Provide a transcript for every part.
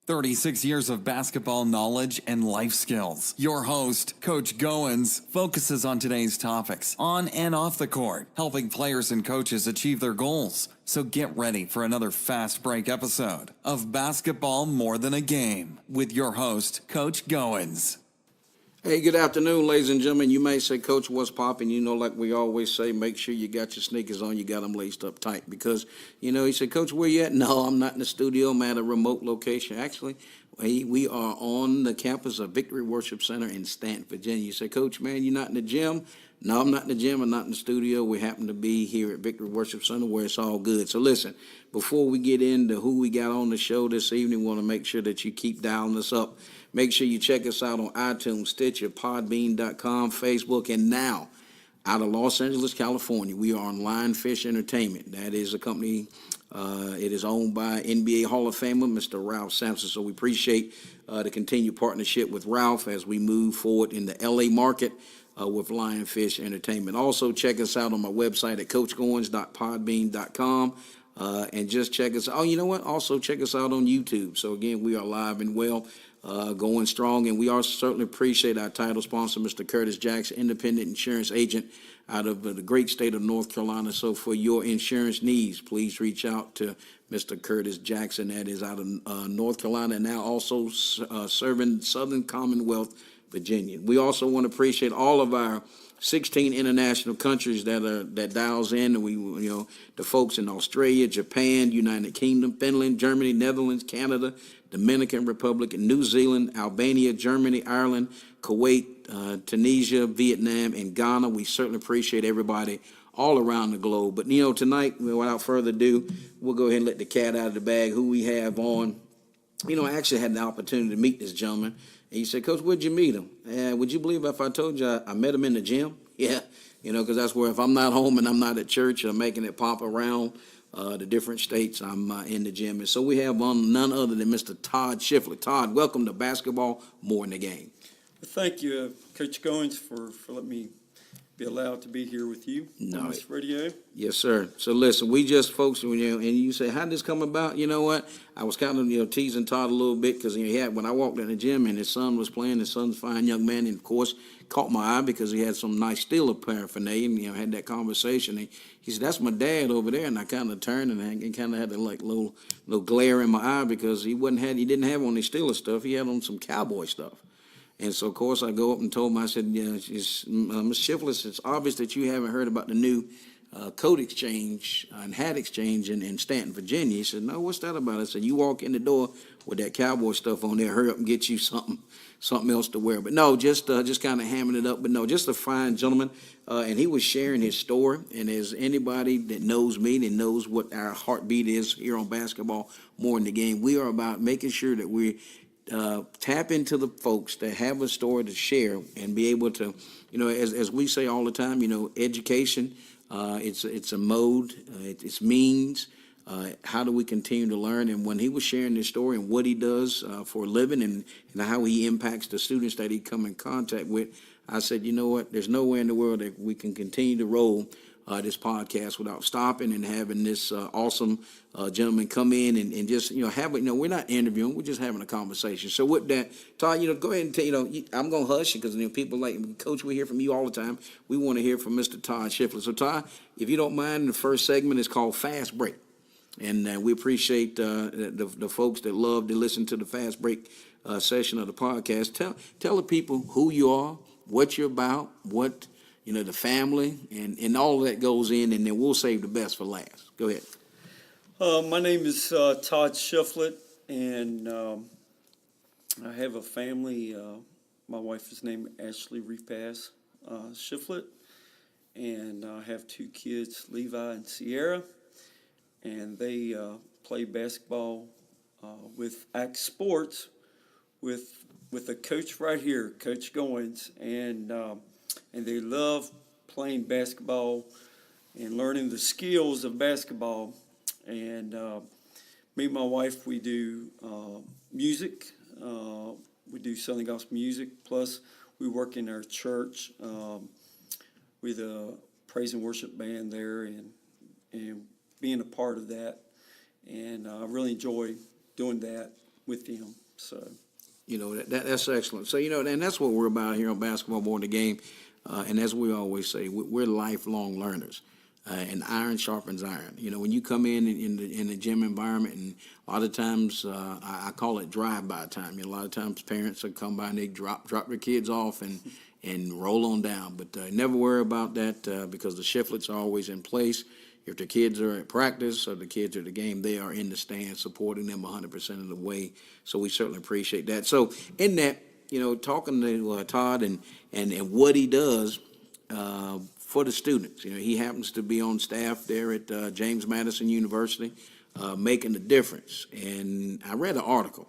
36 years of basketball knowledge and life skills. Your host, Coach Goins, focuses on today's topics on and off the court, helping players and coaches achieve their goals. So get ready for another fast break episode of Basketball More Than a Game with your host, Coach Goins. Hey, good afternoon, ladies and gentlemen. You may say, Coach, what's popping? You know, like we always say, make sure you got your sneakers on, you got them laced up tight. Because, you know, you say, Coach, where you at? No, I'm not in the studio. I'm at a remote location. Actually, we are on the campus of Victory Worship Center in Stanton, Virginia. You say, Coach, man, you're not in the gym? No, I'm not in the gym. I'm not in the studio. We happen to be here at Victory Worship Center where it's all good. So listen, before we get into who we got on the show this evening, we want to make sure that you keep dialing us up. Make sure you check us out on iTunes, Stitcher, Podbean.com, Facebook, and now out of Los Angeles, California, we are on Lionfish Entertainment. That is a company, it is owned by NBA Hall of Famer, Mr. Ralph Sampson. So we appreciate the continued partnership with Ralph as we move forward in the LA market with Lionfish Entertainment. Also, check us out on my website at coachgoins.podbean.com. And just check us out. Oh, you know what? Also, check us out on YouTube. So, again, we are live and well, going strong. And we also certainly appreciate our title sponsor, Mr. Curtis Jackson, independent insurance agent out of the great state of North Carolina. So, for your insurance needs, please reach out to Mr. Curtis Jackson. That is out of North Carolina and now also serving Southern Commonwealth, Virginia. We also want to appreciate all of our 16 international countries that dials in. And we, you know, the folks in Australia, Japan, United Kingdom, Finland, Germany, Netherlands, Canada, Dominican Republic, New Zealand, Albania, Germany, Ireland, Kuwait, Tunisia, Vietnam, and Ghana. We certainly appreciate everybody all around the globe. But, you know, tonight, without further ado, we'll go ahead and let the cat out of the bag. Who we have on, you know, I actually had the opportunity to meet this gentleman. And he said, Coach, where'd you meet him? And would you believe if I told you I met him in the gym? Yeah, you know, because that's where if I'm not home and I'm not at church or making it pop around the different states, I'm in the gym. And so we have on none other than Mr. Todd Shifflett. Todd, welcome to Basketball More Than a Game. Thank you, Coach Goins, for letting me be allowed to be here with you on this radio. Yes, sir. So listen, we just folks, you know, and you say, how did this come about? You know what? I was kind of, you know, teasing Todd a little bit because he had, when I walked in the gym and his son was playing, his son's a fine young man, and of course caught my eye because he had some nice Steeler paraphernalia, and, you know, had that conversation. And he said, that's my dad over there. And I kind of turned and kind of had a like little glare in my eye because he didn't have on his Steeler stuff. He had on some cowboy stuff. And so, of course, I go up and told him, I said, yeah, Ms. Shifflett, it's obvious that you haven't heard about the new coat exchange and hat exchange in Stanton, Virginia. He said, no, what's that about? I said, you walk in the door with that cowboy stuff on there, hurry up and get you something else to wear. But no, just kind of hamming it up. But no, just a fine gentleman. And he was sharing his story. And as anybody that knows me and knows what our heartbeat is here on Basketball More Than the Game, we are about making sure that we tap into the folks that have a story to share and be able to, you know, as we say all the time, you know, education, it's a mode, it's means. How do we continue to learn? And when he was sharing his story and what he does for a living and how he impacts the students that he come in contact with, I said, you know what, there's nowhere in the world that we can continue to roll this podcast without stopping and having this awesome gentleman come in and just, you know, have it. You know, we're not interviewing, we're just having a conversation. So with that, Todd, you know, go ahead and tell, you know, I'm going to hush you because, you know, people like, Coach, we hear from you all the time. We want to hear from Mr. Todd Shifflett. So, Todd, if you don't mind, the first segment is called Fast Break. And we appreciate the folks that love to listen to the Fast Break session of the podcast. Tell the people who you are, what you're about, what, you know, the family, and all that goes in, and then we'll save the best for last. Go ahead. My name is Todd Shifflett, and I have a family. My wife is named Ashley Repass Shifflett, and I have two kids, Levi and Sierra, and they play basketball with Axe Sports with a coach right here, Coach Goins, and they love playing basketball and learning the skills of basketball. And me and my wife, we do music. We do Southern gospel music. Plus, we work in our church with a praise and worship band there, and being a part of that. And I really enjoy doing that. with them. So, That's excellent. So, and that's what we're about here on Basketball More Than the Game. And as we always say, we're lifelong learners. And iron sharpens iron. When you come in the gym environment, and a lot of times I call it drive-by time. A lot of times parents will come by and they drop their kids off and roll on down. But never worry about that because the Shiffletts are always in place. If the kids are at practice or the kids are at the game, they are in the stands supporting them 100% of the way. So we certainly appreciate that. So in that, talking to Todd and what he does for the students. He happens to be on staff there at James Madison University, making a difference. And I read an article.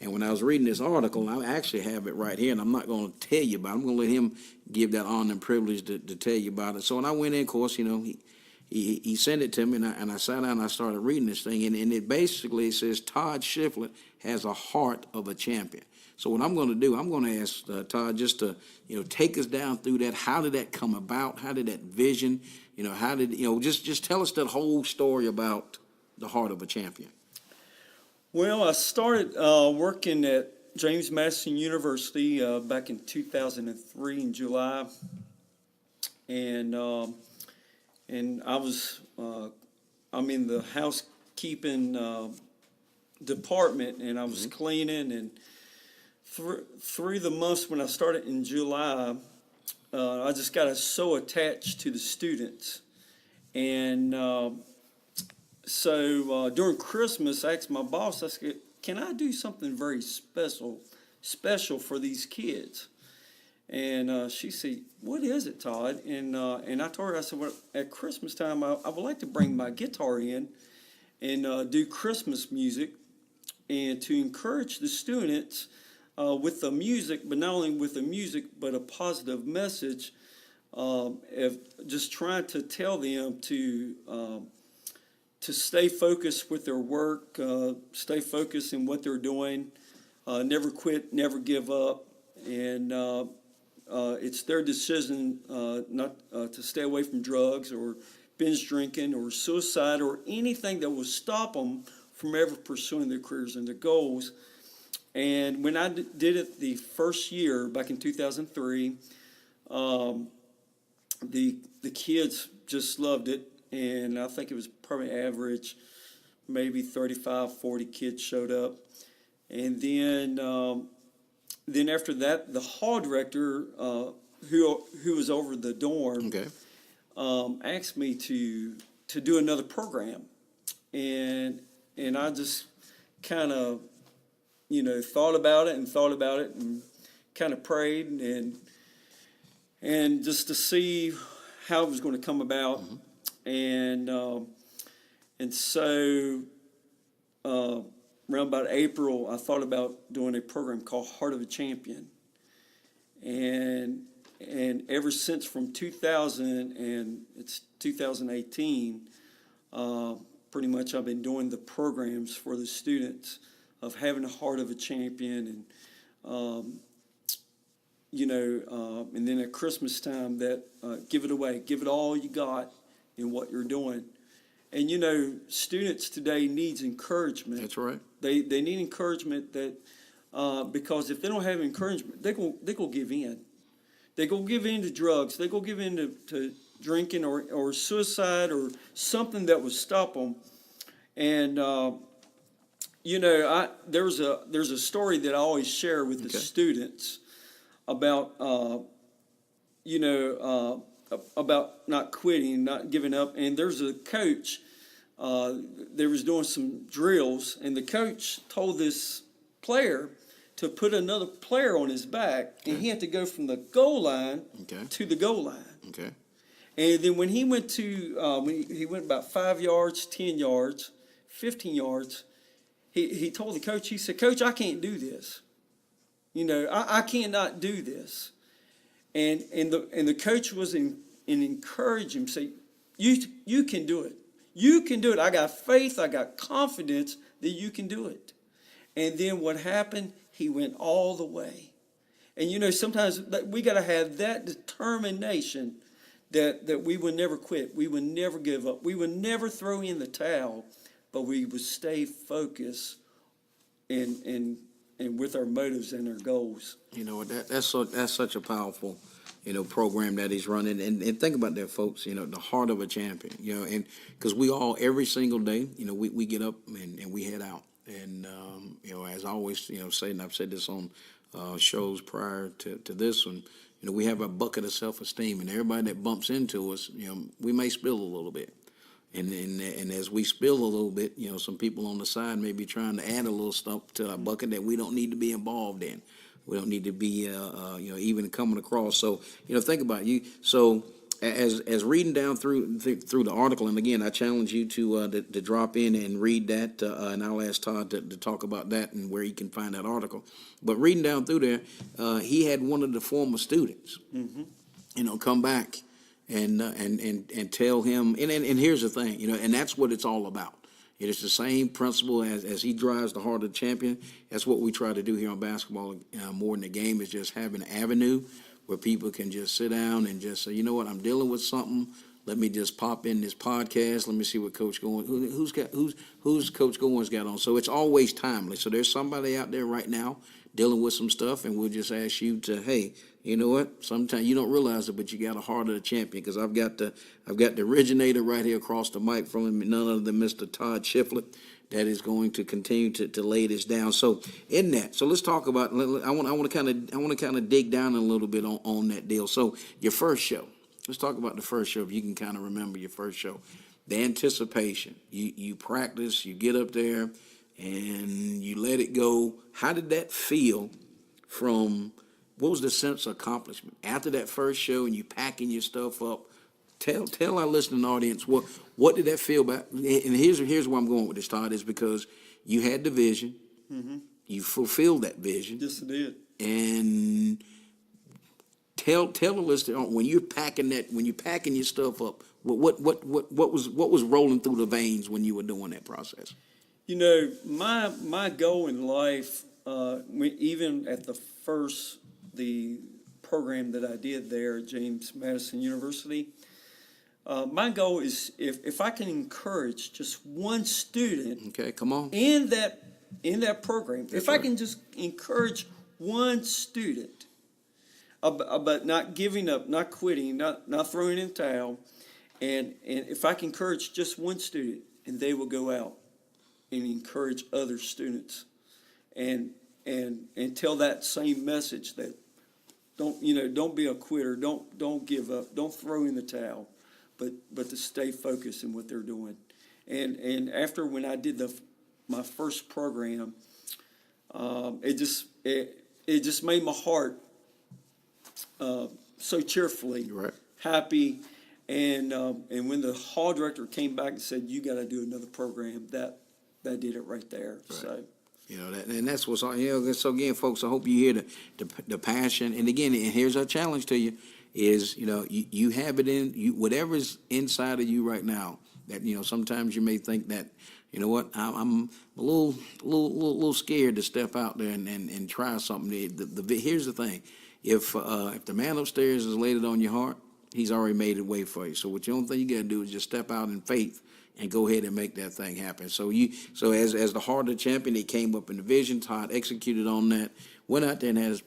And when I was reading this article, I actually have it right here, and I'm not going to tell you about it. I'm going to let him give that honor and privilege to tell you about it. So when I went in, of course, he sent it to me, and I sat down and I started reading this thing, and it basically says Todd Shifflett has a heart of a champion. So what I'm going to do, I'm going to ask Todd just to, take us down through that. How did that come about? How did that vision, how did, just tell us that whole story about the heart of a champion. Well, I started working at James Madison University back in 2003 in July, and I was I'm in the housekeeping department, and I was cleaning, and through the months when I started in July, I just got so attached to the students, and so during Christmas, I asked my boss, I said, "Can I do something very special for these kids?" And she said, "What is it, Todd?" And I told her, I said, "Well, at Christmas time, I would like to bring my guitar in and do Christmas music and to encourage the students with the music, but not only with the music, but a positive message of just trying to tell them to stay focused with their work, stay focused in what they're doing, never quit, never give up, and it's their decision not to stay away from drugs or binge drinking or suicide or anything that will stop them from ever pursuing their careers and their goals." And when I did it the first year, back in 2003, the kids just loved it. And I think it was probably average, maybe 35, 40 kids showed up. And then after that, the hall director, who was over the dorm, asked me to do another program. And I just kind of, thought about it and kind of prayed and just to see how it was going to come about. And so around about April, I thought about doing a program called Heart of a Champion. And ever since from 2000 and it's 2018, pretty much I've been doing the programs for the students of having a heart of a champion, and and then at Christmas time, that give it away, give it all you got in what you're doing. And students today needs encouragement. That's right. They need encouragement that because if they don't have encouragement, they go give in. They go give in to drugs. They go give in to drinking or suicide or something that would stop them. And there's a story that I always share with the students about about not quitting, not giving up. And there's a coach. They was doing some drills, and the coach told this player to put another player on his back, and he had to go from the goal line to the goal line. Okay. And then when he went when he went about 5 yards, 10 yards, 15 yards, he told the coach, he said, "Coach, I can't do this. I cannot do this." And the coach was encourage him, say, you can do it. You can do it. I got faith. I got confidence that you can do it. And then what happened? He went all the way. And sometimes we got to have that determination that we would never quit. We would never give up. We would never throw in the towel, but we would stay focused and with our motives and our goals. You know, that's such a powerful, program that he's running. And think about that, folks, the heart of a champion, and because we all, every single day, we get up and we head out. And, as I always, say, and I've said this on shows prior to this one, we have a bucket of self-esteem, and everybody that bumps into us, we may spill a little bit. And as we spill a little bit, some people on the side may be trying to add a little stuff to our bucket that we don't need to be involved in. We don't need to be, even coming across. So, think about you. So, as reading down through the article, and again, I challenge you to drop in and read that, and I'll ask Todd to talk about that and where he can find that article. But reading down through there, he had one of the former students, come back and tell him, and here's the thing, and that's what it's all about. It is the same principle as he drives the heart of the champion. That's what we try to do here on basketball, more than the game, is just have an avenue where people can just sit down and just say, you know what, I'm dealing with something. Let me just pop in this podcast. Let me see what Coach Goins, who's Coach Goins got on. So it's always timely. So there's somebody out there right now dealing with some stuff, and we'll just ask you to, hey, you know what? Sometimes you don't realize it, but you got a heart of the champion, because I've got the originator right here across the mic from him, none other than Mr. Todd Shifflett, that is going to continue to lay this down. So in that, so let's talk about. I want to kind of dig down a little bit on that deal. So your first show. Let's talk about the first show. If you can kind of remember your first show, the anticipation. You practice. You get up there, and you let it go. How did that feel? What was the sense of accomplishment after that first show, and you packing your stuff up? Tell our listening audience what did that feel about? And here's where I'm going with this, Todd, is because you had the vision, you fulfilled that vision. Yes, I did. And tell the listener, when you're packing your stuff up, what was rolling through the veins when you were doing that process? My goal in life, even at the program that I did there at James Madison University, my goal is if I can encourage just one student, okay, come on, in that program, That's if I right. can just encourage one student about not giving up, not quitting, not throwing in the towel, and if I can encourage just one student, and they will go out and encourage other students, and tell that same message that don't be a quitter, don't give up, don't throw in the towel, but to stay focused in what they're doing. And after when I did my first program, it just made my heart so cheerfully right. happy. And when the hall director came back and said, you got to do another program, that did it right there. Right. So. And that's what's on. So again, folks, I hope you hear the passion. And again, and here's our challenge to you: is you have it in you, whatever's inside of you right now. That sometimes you may think that I'm a little scared to step out there and try something. Here's the thing: if the man upstairs has laid it on your heart, he's already made it way for you. So what the only thing you got to do is just step out in faith and go ahead and make that thing happen. So as the heart of the champion, he came up in the vision. Todd executed on that, went out there and had his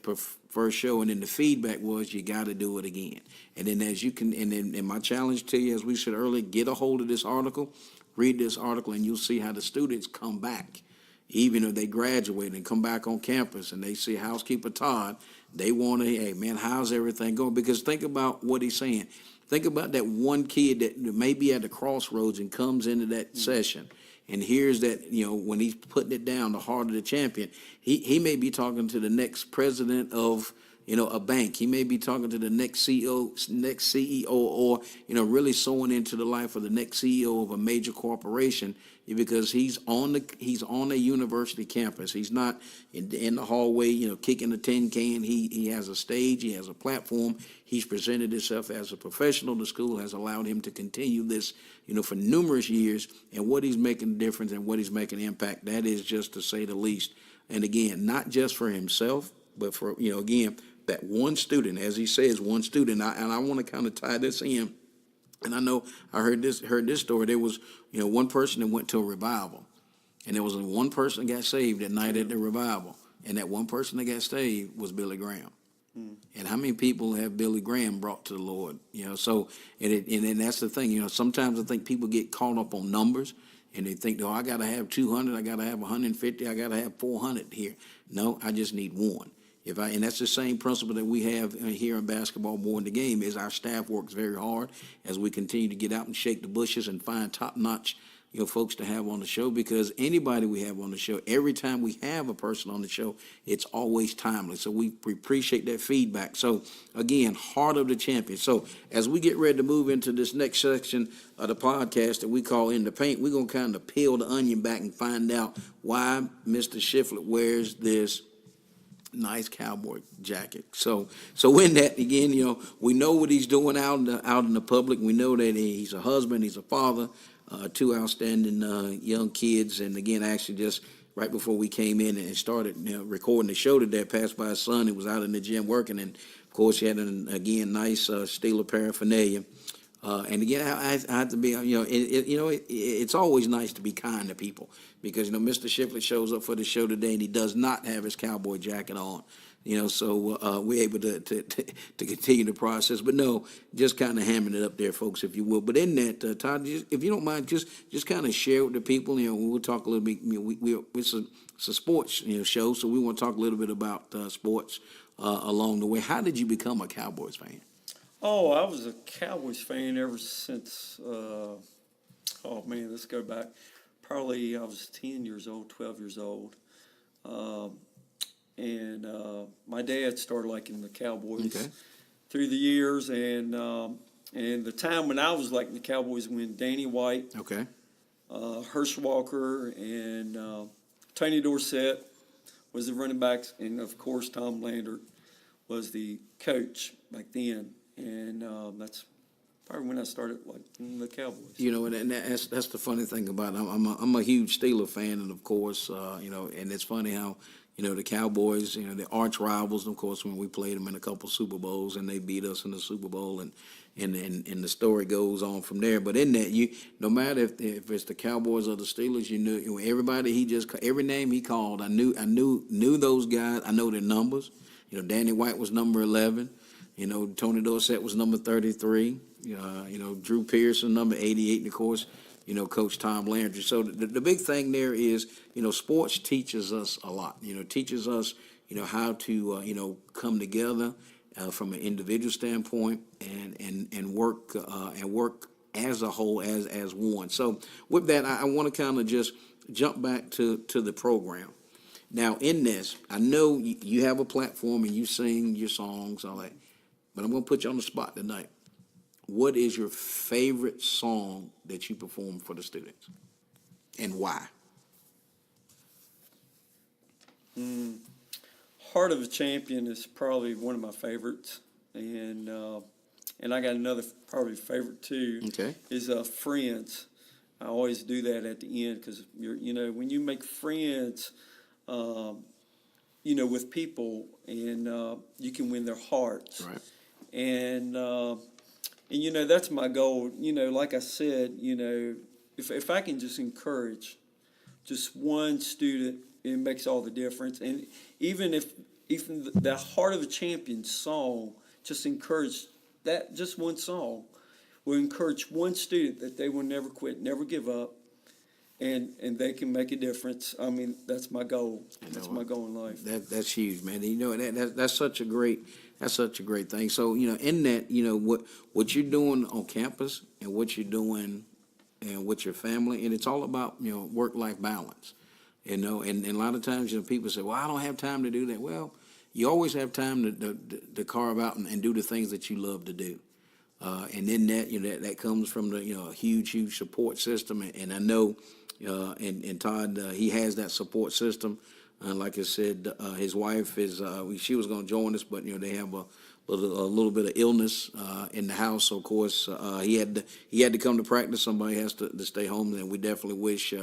first show, and then the feedback was, you got to do it again. And then and my challenge to you, as we said earlier, get a hold of this article, read this article, and you'll see how the students come back. Even if they graduate and come back on campus and they see housekeeper Todd, they want to, hey man, how's everything going? Because think about what he's saying. Think about that one kid that may be at the crossroads and comes into that session and hears that, when he's putting it down, the heart of the champion, he may be talking to the next president of, a bank. He may be talking to the next CEO, or, really sowing into the life of the next CEO of a major corporation, because he's on a university campus. He's not in the hallway, kicking a tin can. He has a stage. He has a platform. He's presented himself as a professional. The school has allowed him to continue this, for numerous years. And what he's making a difference and what he's making an impact, that is just to say the least. And again, not just for himself, but for, again, that one student, as he says, one student. And I want to kind of tie this in. And I know I heard this story. There was, one person that went to a revival, And there was only one person that got saved that night at the revival. And that one person that got saved was Billy Graham. And how many people have Billy Graham brought to the Lord? So, and that's the thing, sometimes I think people get caught up on numbers and they think, I got to have 200, I got to have 150, I got to have 400 here. No, I just need one. And that's the same principle that we have here in basketball more in the game is our staff works very hard as we continue to get out and shake the bushes and find top-notch folks to have on the show, because anybody we have on the show, every time we have a person on the show, it's always timely. So we appreciate that feedback. So again, heart of the champion. So as we get ready to move into this next section of the podcast that we call In the Paint, we're going to kind of peel the onion back and find out why Mr. Shifflett wears this nice cowboy jacket. So in that, again, we know what he's doing out in the public. We know that he's a husband, he's a father, two outstanding young kids. And again, actually just right before we came in and started recording the show today, I passed by his son. He was out in the gym working, and of course he had again nice Steeler paraphernalia. And again, I have to be, it's always nice to be kind to people, because Mr. Shifflett shows up for the show today and he does not have his cowboy jacket on. So we're able to continue the process. But no, just kind of hammering it up there, folks, if you will. But in that, Todd, if you don't mind, just kind of share with the people. We'll talk a little bit. It's a sports show, so we want to talk a little bit about sports along the way. How did you become a Cowboys fan? Oh, I was a Cowboys fan ever since. Let's go back. Probably I was 10 years old, 12 years old. And my dad started liking the Cowboys through the years, and the time when I was liking the Cowboys, when Danny White, Hersch Walker, and Tony Dorsett was the running backs, and of course Tom Landry was the coach back then, and that's probably when I started liking the Cowboys. And that's the funny thing about it. I'm a huge Steeler fan, and of course, and it's funny how. The Cowboys, the arch rivals, of course, when we played them in a couple Super Bowls and they beat us in the Super Bowl, and the story goes on from there. But in that, no matter if it's the Cowboys or the Steelers, everybody every name he called, I knew those guys. I know their numbers. Danny White was number 11. Tony Dorsett was number 33. Drew Pearson, number 88, and of course, Coach Tom Landry. So the big thing there is, sports teaches us a lot. Teaches us, how to, come together from an individual standpoint and work as a whole, as one. So with that, I want to kind of just jump back to the program. Now, in this, I know you have a platform and you sing your songs, all that, but I'm going to put you on the spot tonight. What is your favorite song that you perform for the students, and why? Heart of a Champion is probably one of my favorites, and I got another probably favorite too. Is Friends. I always do that at the end, because when you make friends, with people, and you can win their hearts. Right. And that's my goal. Like I said, if I can just encourage just one student, it makes all the difference. And even the Heart of a Champion song, just encourage that, just one song will encourage one student that they will never quit, never give up, and they can make a difference. I mean, that's my goal. That's my goal in life. That's huge, man. That's such a great thing. So, in that, what you're doing on campus and what you're doing and with your family, and it's all about, work-life balance, and a lot of times, people say, well, I don't have time to do that. Well, you always have time to carve out and do the things that you love to do. And in that, that comes from the, huge support system. And I know, and Todd, he has that support system. Like I said, his wife is, she was going to join us, but, they have a little bit of illness in the house. So, of course, he had to come to practice. Somebody has to stay home, and we definitely wish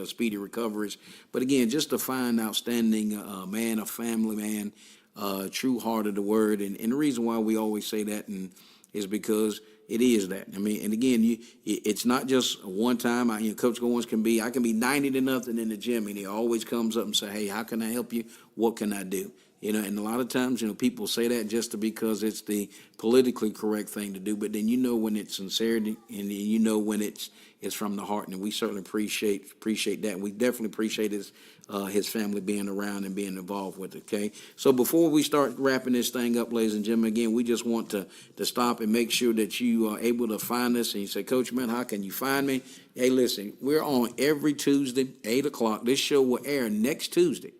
speedy recoveries. But again, just a fine, outstanding man, a family man, true heart of the word. And the reason why we always say that is because, It is that. I mean, and again, it's not just one time. Coach Goins I can be 90-0 in the gym, and he always comes up and say, "Hey, how can I help you? What can I do?" And a lot of times, people say that just because it's the politically correct thing to do, but then when it's sincerity, and when it's from the heart, and we certainly appreciate that. We definitely appreciate his family being around and being involved with it, okay? So before we start wrapping this thing up, ladies and gentlemen, again, we just want to stop and make sure that you are able to find us. And you say, "Coach, man, how can you find me?" Hey, listen, we're on every Tuesday, 8 o'clock. This show will air next Tuesday.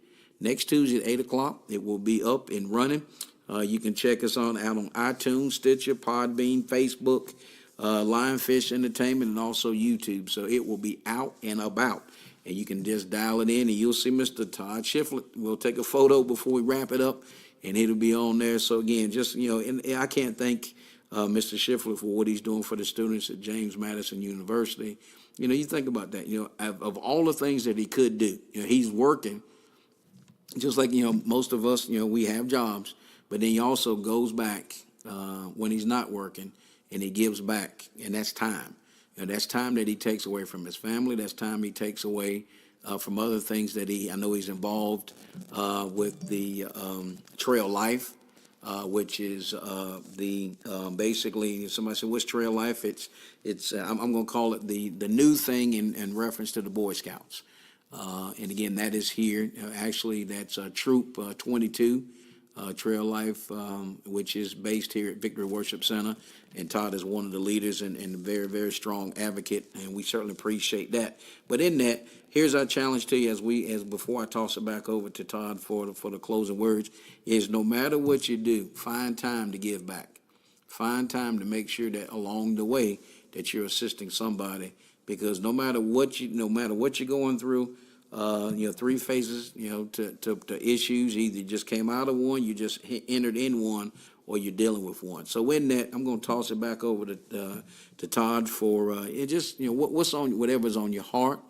Next Tuesday at 8 o'clock, it will be up and running. You can check us out on iTunes, Stitcher, Podbean, Facebook, Lionfish Entertainment, and also YouTube. So it will be out and about. And you can just dial it in, and you'll see Mr. Todd Shifflett. We'll take a photo before we wrap it up, and it'll be on there. So, again, just, and I can't thank Mr. Shifflett for what he's doing for the students at James Madison University. You think about that. Of all the things that he could do, he's working. Just like, most of us, we have jobs, but then he also goes back when he's not working, and he gives back, and that's time. That's time that he takes away from his family. That's time he takes away from other things that I know he's involved with the Trail Life, which is basically, somebody said, "What's Trail Life?" I'm going to call it the new thing in reference to the Boy Scouts. And again, that is here. Actually, that's Troop 22, Trail Life, which is based here at Victory Worship Center. And Todd is one of the leaders and a very, very strong advocate, and we certainly appreciate that. But in that, here's our challenge to you as before I toss it back over to Todd for the closing words, is no matter what you do, find time to give back. Find time to make sure that along the way that you're assisting somebody. Because no matter what you're going through, three phases, to issues. Either you just came out of one, you just entered in one, or you're dealing with one. So in that, I'm going to toss it back over to Todd for just what's on whatever's on your heart.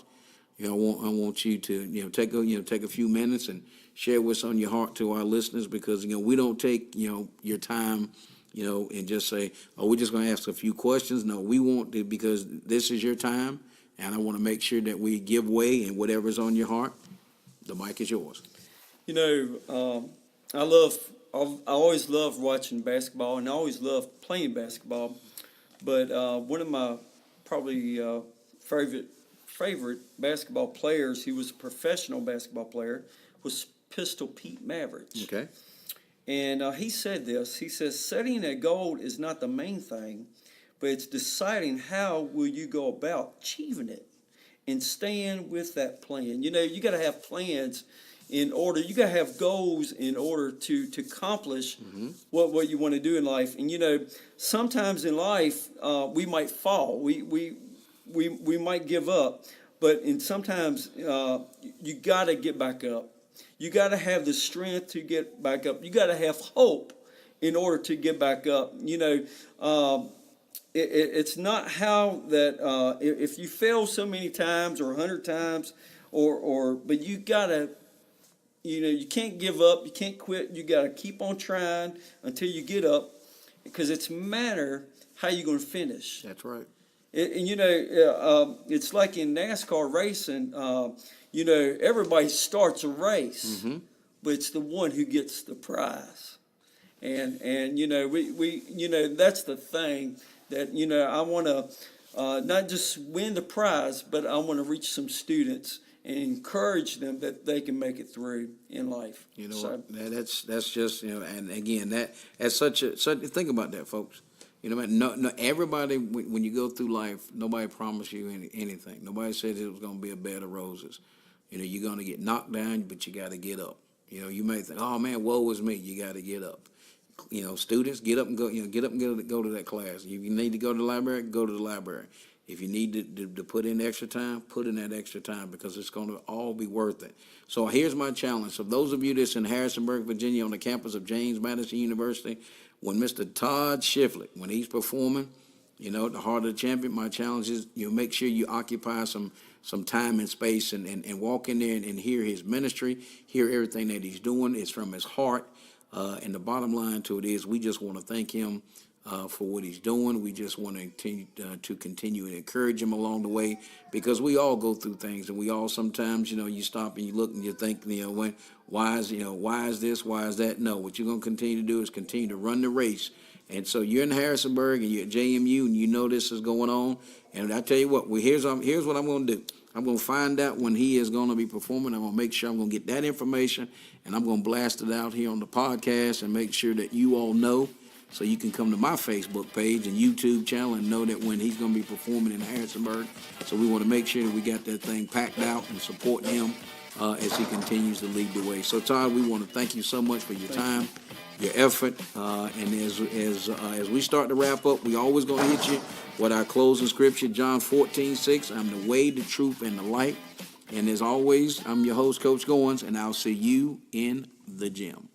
I want you to take a few minutes and share what's on your heart to our listeners, because we don't take your time. And just say, "Oh, we're just going to ask a few questions." No, we want to, because this is your time, and I want to make sure that we give way in whatever's on your heart. The mic is yours. I always love watching basketball, and I always love playing basketball. But one of my probably favorite basketball players, he was a professional basketball player, was Pistol Pete Mavericks. Okay. And he said this. He says, "Setting a goal is not the main thing, but it's deciding how will you go about achieving it and staying with that plan." You got to have plans in order. You got to have goals in order to accomplish what you want to do in life. And sometimes in life we might fall. We might give up, but sometimes you got to get back up. You got to have the strength to get back up. You got to have hope in order to get back up. It's not how that if you fail so many times or 100 times, but you got to, you can't give up. You can't quit. You got to keep on trying until you get up, because it's a matter how you're going to finish. That's right. It's like in NASCAR racing. Everybody starts a race, but it's the one who gets the prize. And we that's the thing that I want to not just win the prize, but I want to reach some students and encourage them that they can make it through in life. That's just and again that's such think about that, folks. No, everybody, when you go through life, nobody promised you anything. Nobody said it was going to be a bed of roses. You're going to get knocked down, but you got to get up. You may think, "Oh man, woe is me." You got to get up. Students, get up and go. Get up and go to that class. If you need to go to the library, go to the library. If you need to put in extra time, put in that extra time, because it's going to all be worth it. So here's my challenge. So those of you that's in Harrisonburg, Virginia, on the campus of James Madison University, when Mr. Todd Shifflett, when he's performing, at the Heart of the Champion, my challenge is make sure you occupy some time and space and walk in there and hear his ministry, hear everything that he's doing. It's from his heart. And the bottom line to it is we just want to thank him for what he's doing. We just want to continue and encourage him along the way, because we all go through things, and we all sometimes, you stop and you look and you think, why is this, why is that? No, what you're going to continue to do is continue to run the race. And so you're in Harrisonburg and you're at JMU and you know this is going on. And I tell you what, here's what I'm going to do. I'm going to find out when he is going to be performing. I'm going to make sure I'm going to get that information, and I'm going to blast it out here on the podcast and make sure that you all know, so you can come to my Facebook page and YouTube channel and know that when he's going to be performing in Harrisonburg. So we want to make sure that we got that thing packed out and support him as he continues to lead the way. So, Todd, we want to thank you so much for your time, your effort, and as we start to wrap up, we always going to hit you with our closing scripture, John 14:6. I'm the way, the truth, and the light. And as always, I'm your host, Coach Goins, and I'll see you in the gym.